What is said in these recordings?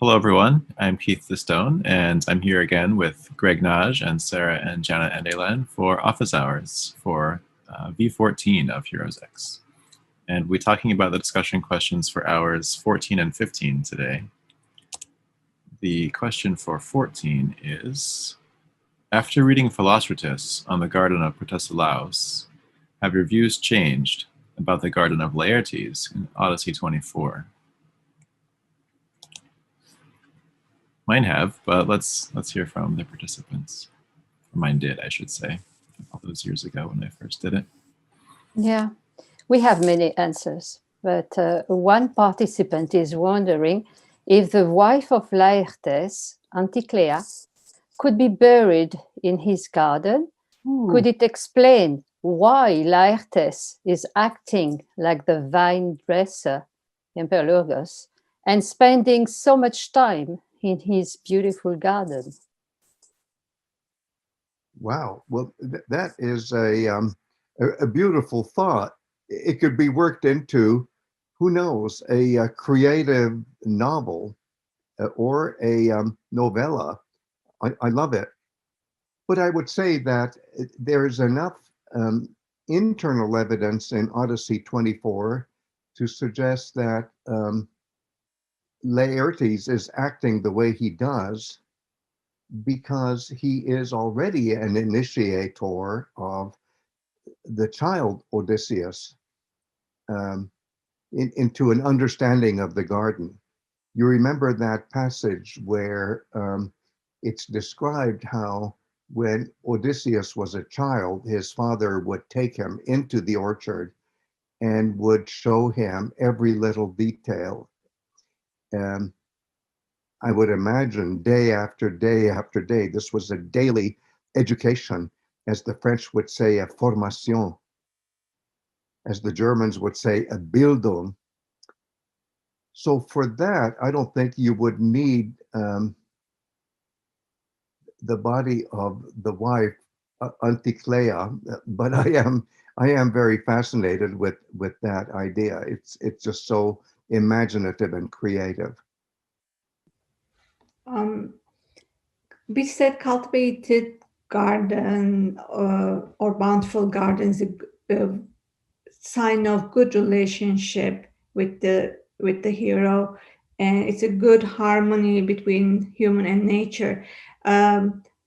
Hello, everyone. I'm Keith the Stone, and I'm here again with Greg Nagy and Sarah and Janet and Elen for office hours for v14 of HeroesX. And we're talking about the discussion questions for hours 14 and 15 today. The question for 14 is, after reading Philostratus on the Garden of Protesilaus, have your views changed about the Garden of Laertes in Odyssey 24? Mine have, but let's hear from the participants. Mine did, I should say, all those years ago when I first did it. Yeah, we have many answers, but one participant is wondering if the wife of Laertes, Antikleia, could be buried in his garden. Could it explain why Laertes is acting like the vine dresser, Emperor Lurgos, and spending so much time in his beautiful garden? Wow, well, that is a beautiful thought. It could be worked into, who knows, a creative novel or a novella. I love it. But I would say that there's enough internal evidence in Odyssey 24 to suggest that Laertes is acting the way he does because he is already an initiator of the child Odysseus into an understanding of the garden. You remember that passage where it's described how when Odysseus was a child, his father would take him into the orchard and would show him every little detail. I would imagine day after day after day, this was a daily education, as the French would say, a formation, as the Germans would say, a Bildung. So for that, I don't think you would need the body of the wife, Antikleia, but I am very fascinated with that idea. It's just so imaginative and creative. We said cultivated garden or bountiful garden is a sign of good relationship with the hero, and it's a good harmony between human and nature.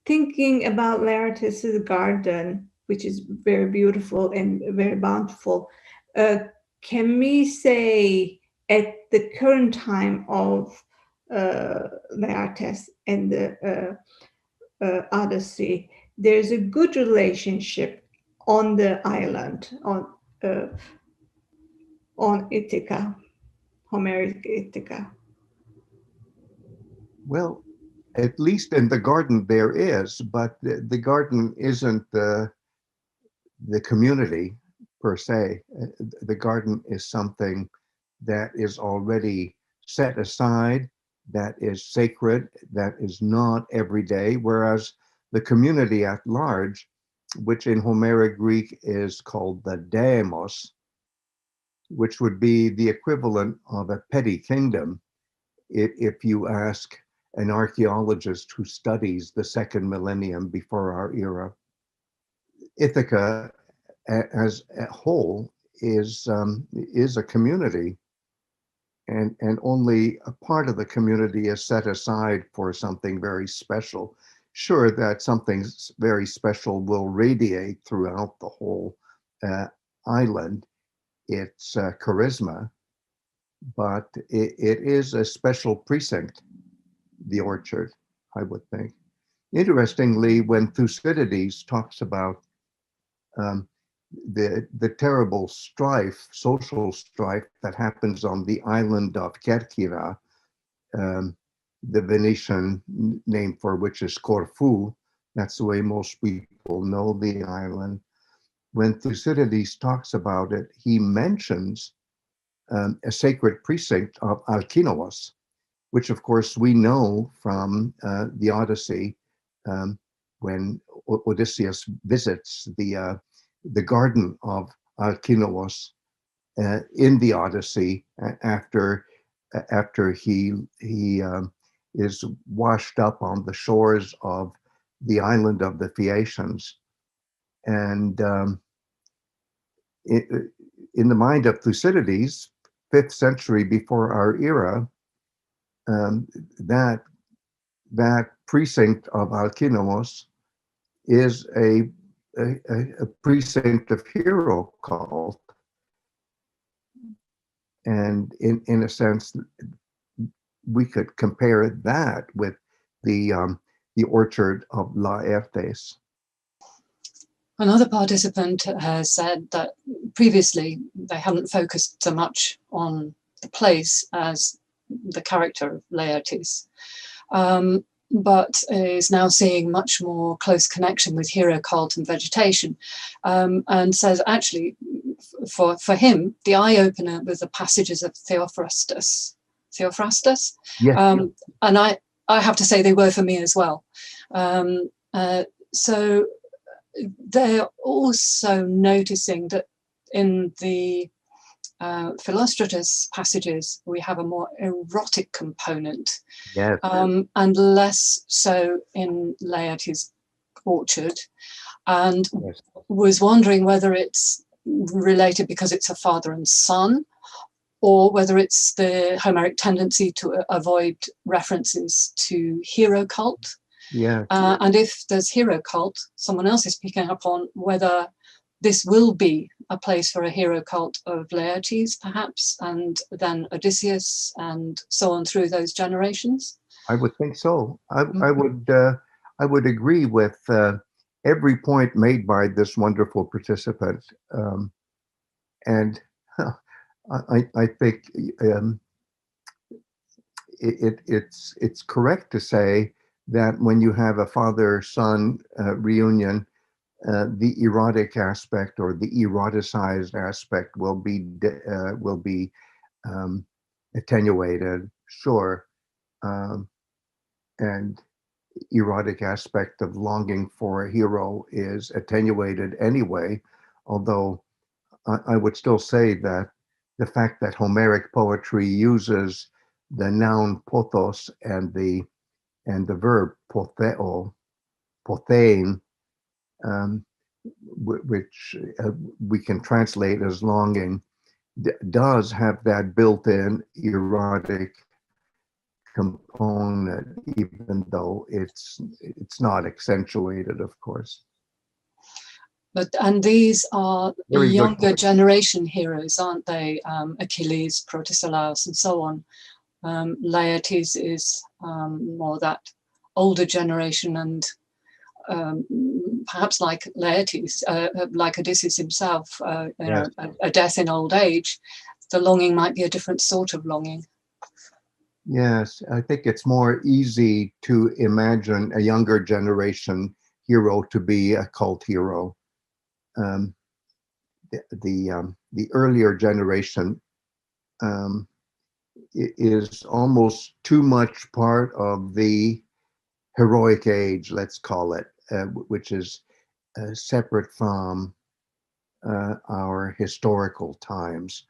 Thinking about Laertes' garden, which is very beautiful and very bountiful, can we say at the current time of Laertes and the Odyssey, there's a good relationship on the island, on Ithaca, Homeric Ithaca? Well, at least in the garden there is, but the garden isn't the community per se. The garden is something that is already set aside, that is sacred, that is not every day, whereas the community at large, which in Homeric Greek is called the demos, which would be the equivalent of a petty kingdom, if you ask an archaeologist who studies the second millennium before our era. Ithaca as a whole is a community, and only a part of the community is set aside for something very special. Sure, that something very special will radiate throughout the whole island, its charisma, but it is a special precinct, the orchard, I would think. Interestingly, when Thucydides talks about the terrible strife, social strife that happens on the island of Kerkyra, the Venetian name for which is Corfu, that's the way most people know the island. When Thucydides talks about it, he mentions a sacred precinct of Alkinoos, which of course we know from the Odyssey, when Odysseus visits the garden of Alkinoos in the Odyssey after he is washed up on the shores of the island of the Phaeacians. And in the mind of Thucydides, 5th century before our era, that precinct of Alkinoos is a precinct of hero cult. And in a sense, we could compare that with the orchard of Laertes. Another participant has said that previously they hadn't focused so much on the place as the character of Laertes, but is now seeing much more close connection with hero cult and vegetation, and says actually for him the eye-opener was the passages of Theophrastus. Yes. And I have to say they were for me as well. So they're also noticing that in the Philostratus passages we have a more erotic component, Yes. and less so in Laertes' orchard, and Yes. was wondering whether it's related because it's a father and son, or whether it's the Homeric tendency to avoid references to hero cult. Yes. And if there's hero cult, someone else is picking up on whether this will be a place for a hero cult of Laertes, perhaps, and then Odysseus, and so on through those generations. I would think so. I would agree with every point made by this wonderful participant, and I think it's correct to say that when you have a father-son reunion, the erotic aspect or the eroticized aspect will be attenuated, sure, and erotic aspect of longing for a hero is attenuated anyway. Although I would still say that the fact that Homeric poetry uses the noun pothos and the verb potheo, pothein, which we can translate as longing, does have that built-in erotic component, even though it's not accentuated, of course. And these are Very younger good. generation heroes, aren't they? Achilles, Protesilaus, and so on. Laertes is more that older generation, and perhaps like Laertes, like Odysseus himself, Yes. a death in old age. The longing might be a different sort of longing. Yes, I think it's more easy to imagine a younger generation hero to be a cult hero. The earlier generation is almost too much part of the heroic age, let's call it, which is separate from our historical times.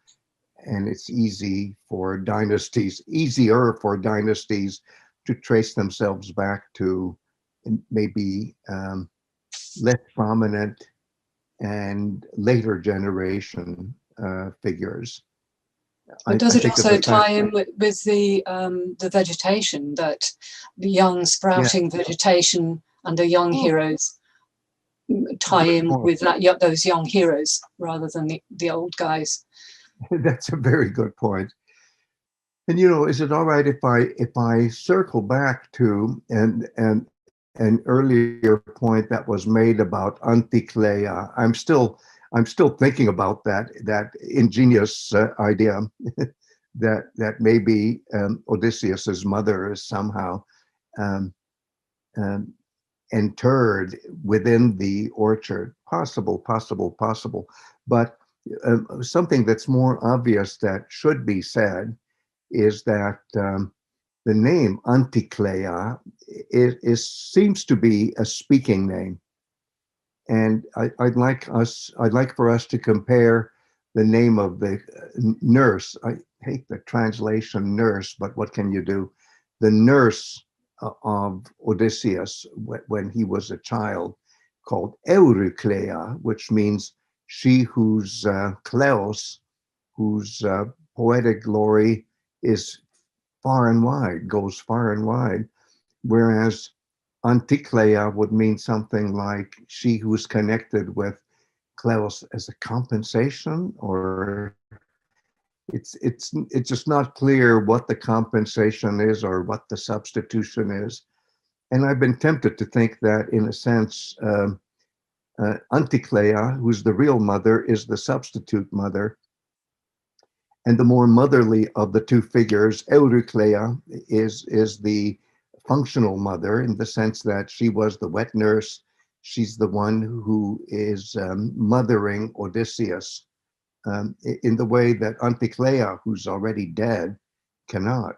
And it's easier for dynasties to trace themselves back to maybe less prominent and later generation figures. But does it also tie in with the vegetation, that the young sprouting vegetation and the young heroes tie in with that, those young heroes rather than the old guys? That's a very good point. And is it all right if I circle back to an earlier point that was made about Antikleia? I'm still thinking about that ingenious idea that maybe Odysseus's mother is somehow interred within the orchard. Possible. But something that's more obvious that should be said is that the name Antikleia seems to be a speaking name, and I'd like for us to compare the name of the nurse. I hate the translation nurse, but what can you do? the nurse of Odysseus when he was a child, called Eurycleia, which means she whose kleos, whose poetic glory is far and wide, goes far and wide, whereas Antikleia would mean something like she who's connected with kleos as a compensation, or it's just not clear what the compensation is or what the substitution is. And I've been tempted to think that, in a sense, Antikleia, who's the real mother, is the substitute mother. And the more motherly of the two figures, Eurycleia, is the functional mother, in the sense that she was the wet nurse. She's the one who is mothering Odysseus in the way that Antikleia, who's already dead, cannot.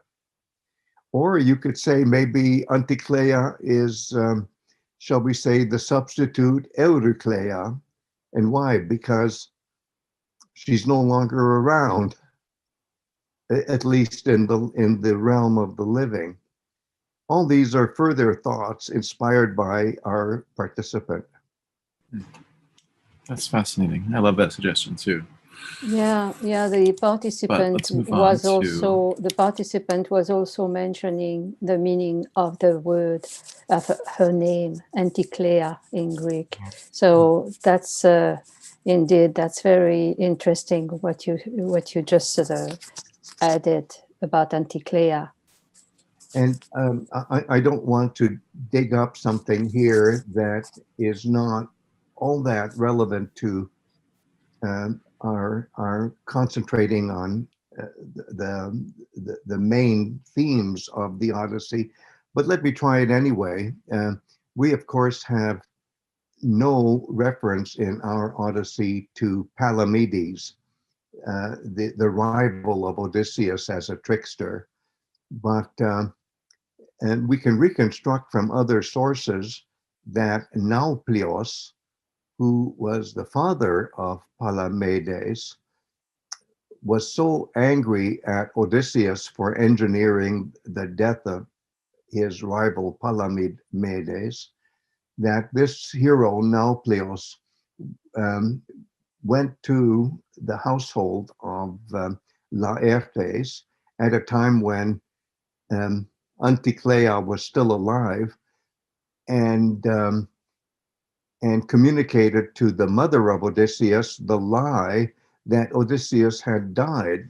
Or you could say maybe Antikleia is, shall we say, the substitute Eurycleia. And why? Because she's no longer around, at least in the realm of the living. All these are further thoughts inspired by our participant. That's fascinating. I love that suggestion too. Yeah, the participant was also mentioning the meaning of the word of her name, Antikleia in Greek. So that's indeed, that's very interesting what you just added about Antikleia. And I don't want to dig up something here that is not all that relevant to are concentrating on the main themes of the Odyssey, but let me try it anyway. We of course have no reference in our Odyssey to Palamedes, the rival of Odysseus as a trickster, but and we can reconstruct from other sources that Nauplios, who was the father of Palamedes, was so angry at Odysseus for engineering the death of his rival Palamedes that this hero, Nauplios, went to the household of Laertes at a time when Antikleia was still alive, and communicated to the mother of Odysseus the lie that Odysseus had died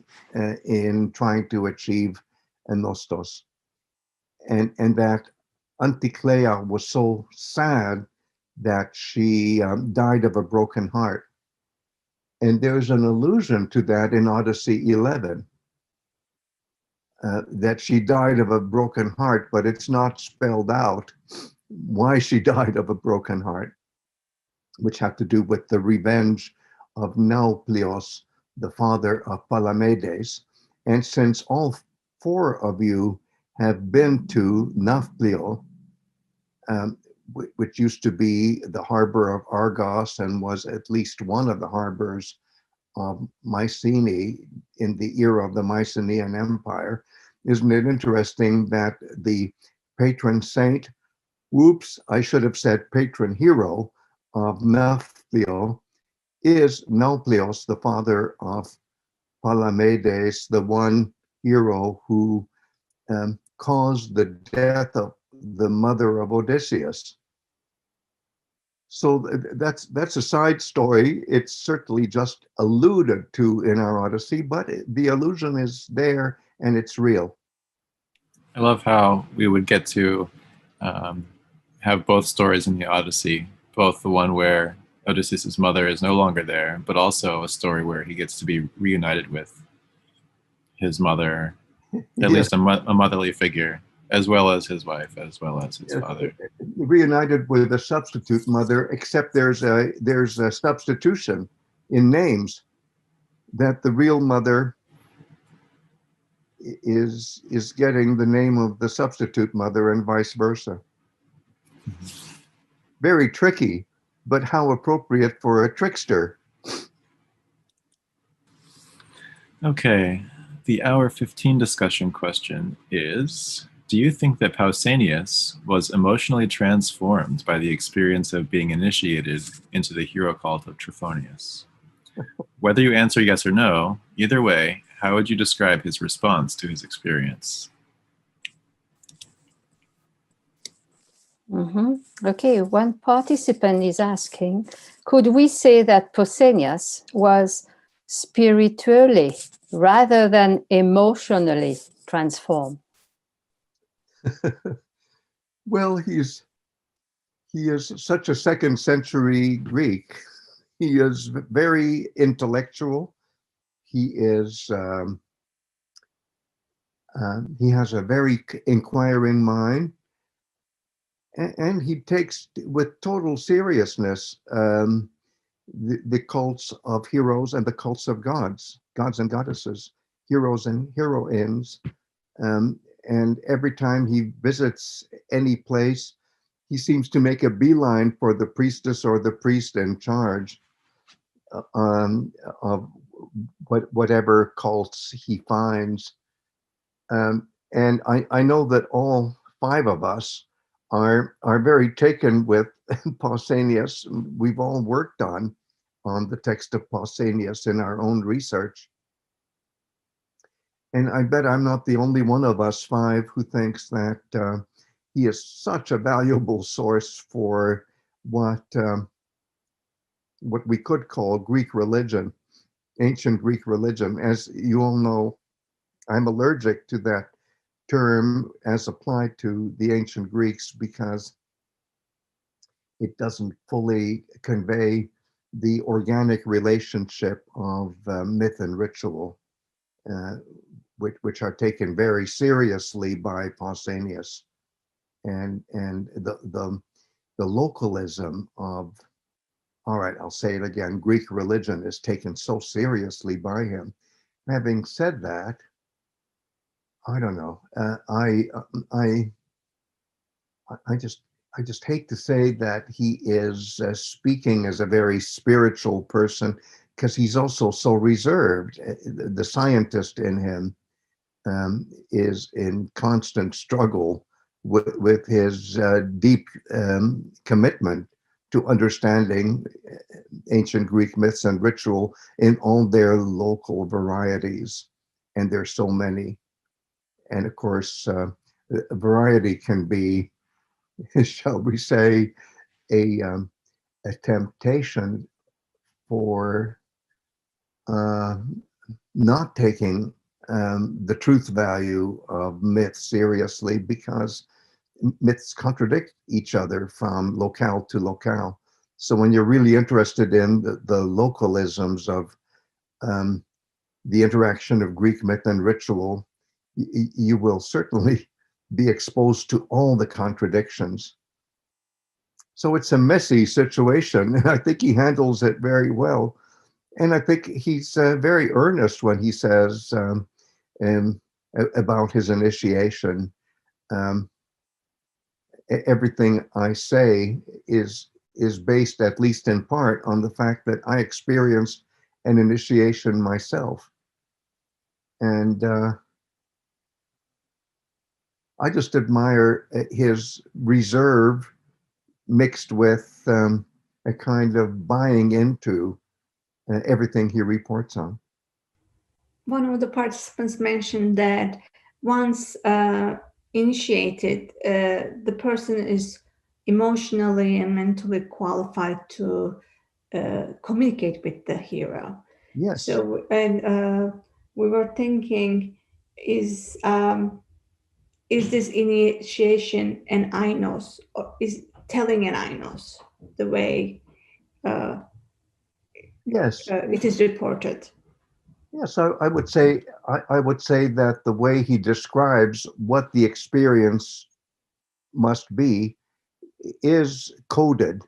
in trying to achieve Anostos, and that Antikleia was so sad that she died of a broken heart. And there's an allusion to that in Odyssey 11, that she died of a broken heart, but it's not spelled out why she died of a broken heart, which had to do with the revenge of Nauplios, the father of Palamedes. And since all four of you have been to Nafplio, which used to be the harbor of Argos and was at least one of the harbors of Mycenae in the era of the Mycenaean Empire, isn't it interesting that the patron saint, whoops, I should have said patron hero of Nafplio, is Nauplios, the father of Palamedes, the one hero who caused the death of the mother of Odysseus. So that's a side story. It's certainly just alluded to in our Odyssey, but the allusion is there and it's real. I love how we would get to have both stories in the Odyssey, both the one where Odysseus' mother is no longer there, but also a story where he gets to be reunited with his mother, at least a motherly figure, as well as his wife, as well as his father. Reunited with a substitute mother, except there's a substitution in names, that the real mother is getting the name of the substitute mother and vice versa. Very tricky, but how appropriate for a trickster. Okay, the hour 15 discussion question is, Do you think that Pausanias was emotionally transformed by the experience of being initiated into the hero cult of Trophonius? Whether you answer yes or no, either way, how would you describe his response to his experience? Okay, one participant is asking, could we say that Pausanias was spiritually rather than emotionally transformed? Well, he is such a second century Greek. He is very intellectual. He is he has a very inquiring mind, and he takes with total seriousness the cults of heroes and the cults of gods and goddesses, heroes and heroines. And every time he visits any place, he seems to make a beeline for the priestess or the priest in charge of whatever cults he finds. And I know that all five of us are very taken with Pausanias. We've all worked on the text of Pausanias in our own research. And I bet I'm not the only one of us five who thinks that he is such a valuable source for what we could call Greek religion, ancient Greek religion. As you all know, I'm allergic to that term as applied to the ancient Greeks because it doesn't fully convey the organic relationship of myth and ritual, which are taken very seriously by Pausanias, and the localism of, all right, I'll say it again, Greek religion is taken so seriously by him. Having said that, I don't know. I just hate to say that he is speaking as a very spiritual person, because he's also so reserved. The scientist in him is in constant struggle with his deep commitment to understanding ancient Greek myths and ritual in all their local varieties, and there's so many. And of course, variety can be, shall we say, a temptation for not taking the truth value of myths seriously, because myths contradict each other from locale to locale. So when you're really interested in the localisms of the interaction of Greek myth and ritual, you will certainly be exposed to all the contradictions. So it's a messy situation, and I think he handles it very well. And I think he's very earnest when he says about his initiation. Everything I say is based, at least in part, on the fact that I experienced an initiation myself. And I just admire his reserve mixed with a kind of buying into everything he reports on. One of the participants mentioned that once initiated, the person is emotionally and mentally qualified to communicate with the hero. Yes. So, and we were thinking, is this initiation an ainos, or is telling an ainos the way yes, it is reported? yes. I would say that the way he describes what the experience must be is coded,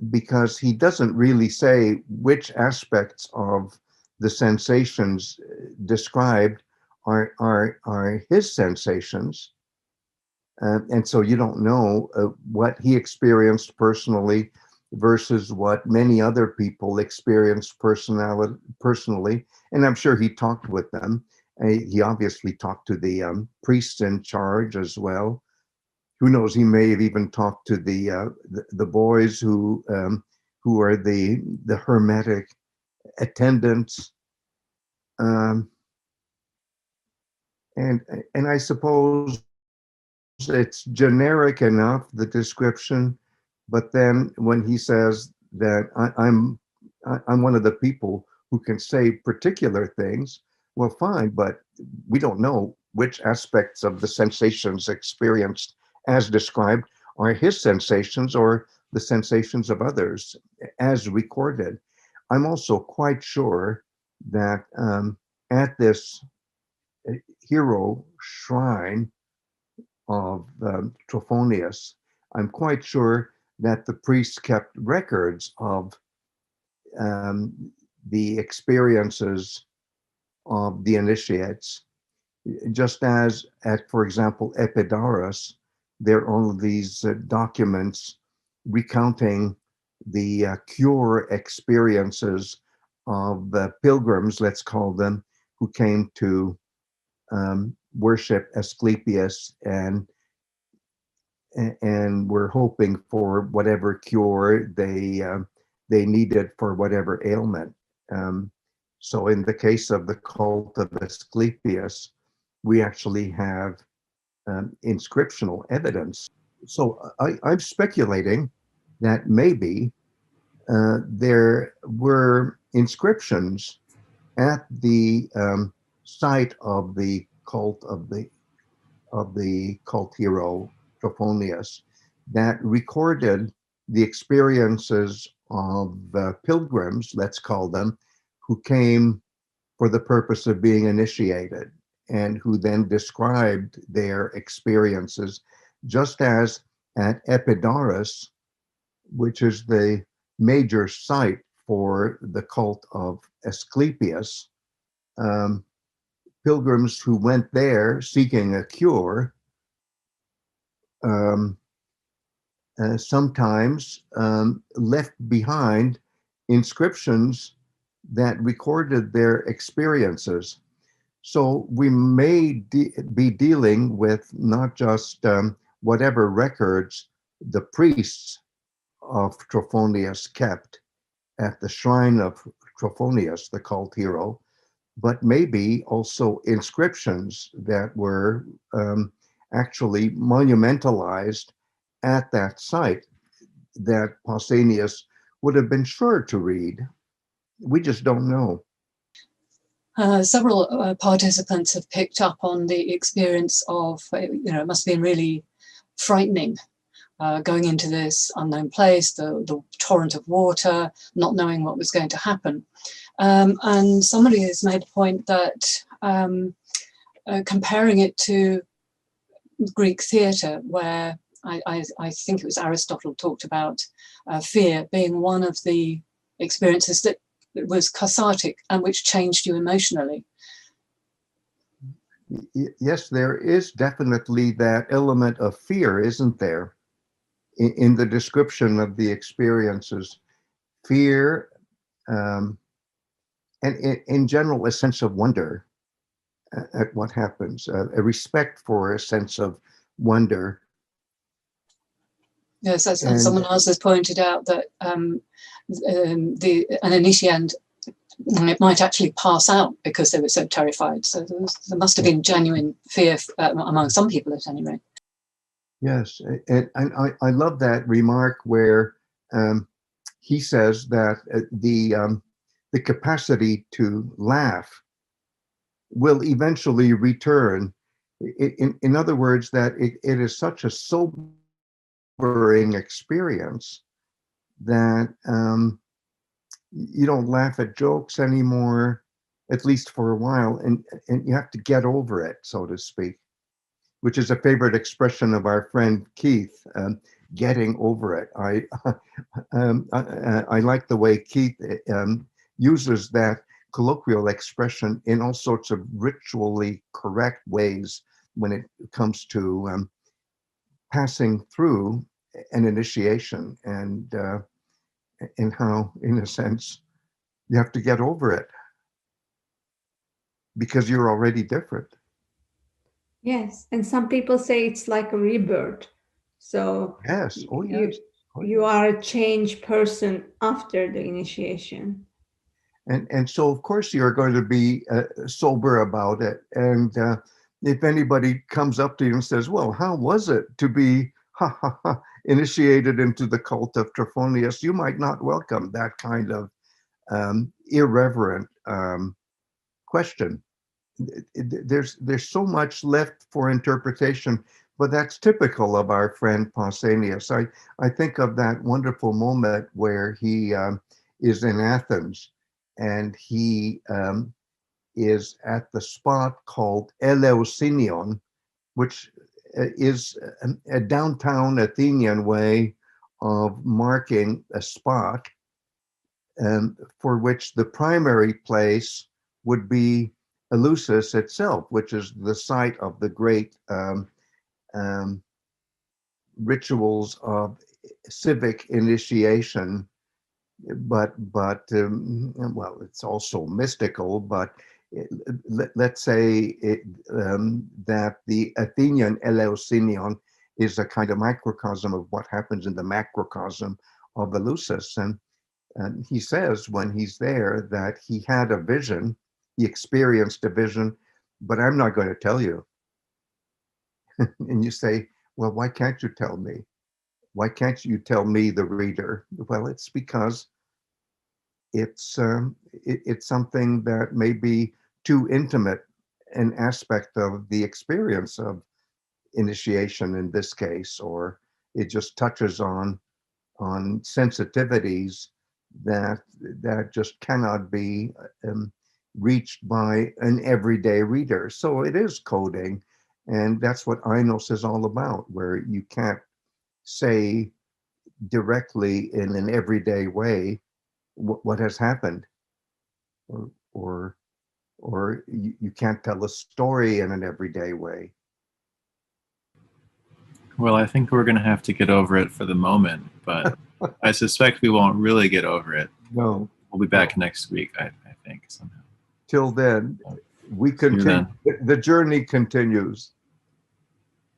because he doesn't really say which aspects of the sensations described are his sensations. And so you don't know what he experienced personally versus what many other people experienced personally. And I'm sure he talked with them. He obviously talked to the priests in charge as well. Who knows? He may have even talked to the boys who are the hermetic attendants. And I suppose it's generic enough, the description, but then when he says that I'm one of the people who can say particular things, well, fine, but we don't know which aspects of the sensations experienced as described are his sensations or the sensations of others as recorded. I'm also quite sure that at this hero shrine of Trophonius, I'm quite sure that the priests kept records of the experiences of the initiates, just as at, for example, Epidaurus, there are all of these documents recounting the cure experiences of pilgrims, let's call them, who came to worship Asclepius and were hoping for whatever cure they needed for whatever ailment. So in the case of the cult of Asclepius, we actually have inscriptional evidence. So I'm speculating that maybe there were inscriptions at the site of the cult of the cult hero Trophonius that recorded the experiences of pilgrims, let's call them, who came for the purpose of being initiated and who then described their experiences, just as at Epidaurus, which is the major site for the cult of Asclepius, pilgrims who went there seeking a cure sometimes left behind inscriptions that recorded their experiences. So we may be dealing with not just whatever records the priests of Trophonius kept at the shrine of Trophonius, the cult hero, but maybe also inscriptions that were actually monumentalized at that site that Pausanias would have been sure to read. We just don't know. Several participants have picked up on the experience of, it must have been really frightening going into this unknown place, the torrent of water, not knowing what was going to happen. And somebody has made a point that comparing it to Greek theatre, where I think it was Aristotle talked about fear being one of the experiences that was cathartic and which changed you emotionally. Yes, there is definitely that element of fear, isn't there, in the description of the experiences. Fear, and in general, a sense of wonder at what happens, a respect for a sense of wonder. Yes, and someone else has pointed out that an initiant might actually pass out because they were so terrified. So there must have been genuine fear among some people, at any rate. Yes, and I love that remark where he says that the capacity to laugh will eventually return. In other words, that it is such a sobering experience that you don't laugh at jokes anymore, at least for a while, and you have to get over it, so to speak, which is a favorite expression of our friend Keith, getting over it. I like the way Keith uses that colloquial expression in all sorts of ritually correct ways when it comes to passing through an initiation and how, in a sense, you have to get over it. because you're already different. Yes, and some people say it's like a rebirth. So Yes. Oh, yes. you are a changed person after the initiation. And so, of course, you're going to be sober about it. And if anybody comes up to you and says, well, how was it to be initiated into the cult of Trophonius, you might not welcome that kind of irreverent question. There's so much left for interpretation, but that's typical of our friend Pausanias. I think of that wonderful moment where he is in Athens, and he is at the spot called Eleusinion, which is a downtown Athenian way of marking a spot, for which the primary place would be Eleusis itself, which is the site of the great rituals of civic initiation. But well, it's also mystical. But let's say that the Athenian Eleusinion is a kind of microcosm of what happens in the macrocosm of Eleusis. And he says when he's there that he had a vision, he experienced a vision, but I'm not going to tell you. And you say, well, why can't you tell me? Why can't you tell me, the reader? Well, it's because it's something that may be too intimate an aspect of the experience of initiation in this case, or it just touches on sensitivities that just cannot be reached by an everyday reader. So it is coding, and that's what Ainos is all about, where you can't say directly in an everyday way what has happened, or you can't tell a story in an everyday way. Well, I think we're going to have to get over it for the moment, but I suspect we won't really get over it. No. We'll be back next week, I think, somehow. Till then, we See you continue. then. The journey continues.